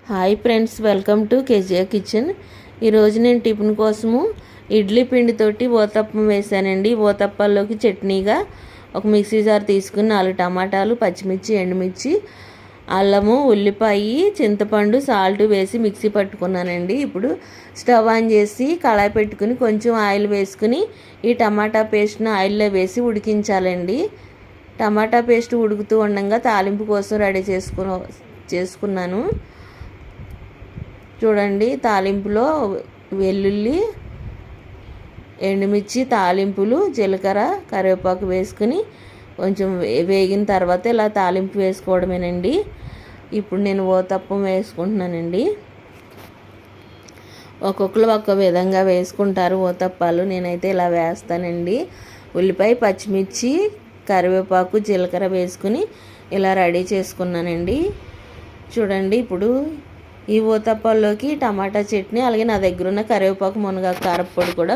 Hi friends, welcome to కేజీఆ kitchen. ఈరోజు నేను టిఫిన్ కోసము ఇడ్లీ పిండితోటి ఊతప్పం వేసానండి. ఊతప్పాల్లోకి చట్నీగా ఒక మిక్సీ జార్ తీసుకుని 4 టమాటాలు, పచ్చిమిర్చి, ఎండుమిర్చి, అల్లము, ఉల్లిపాయ, చింతపండు, సాల్ట్ వేసి మిక్సీ పట్టుకున్నానండి. ఇప్పుడు స్టవ్ ఆన్ చేసి కళాయి పెట్టుకుని కొంచెం ఆయిల్ వేసుకుని ఈ టమాటా పేస్ట్ను ఆయిల్లో వేసి ఉడికించాలండి. టమాటా పేస్ట్ ఉడుకుతూ ఉండగా తాలింపు కోసం రెడీ చేసుకున్నాను. చూడండి, తాలింపులో వెల్లుల్లి, ఎండుమిర్చి, తాలింపులు, జీలకర్ర, కరివేపాకు వేసుకుని కొంచెం వేగిన తర్వాత ఇలా తాలింపు వేసుకోవడమేనండి. ఇప్పుడు నేను ఊతప్పం వేసుకుంటున్నానండి. ఒక్కొక్కరు ఒక్క విధంగా వేసుకుంటారు ఊతప్పాలు. నేనైతే ఇలా వేస్తానండి. ఉల్లిపాయ, పచ్చిమిర్చి, కరివేపాకు, జీలకర్ర వేసుకుని ఇలా రెడీ చేసుకున్నానండి. చూడండి, ఇప్పుడు ఈ ఊతప్పాల్లోకి టమాటా చట్నీ, అలాగే నా దగ్గర ఉన్న కరివేపాకు, మునగాకు, కారపొడి కూడా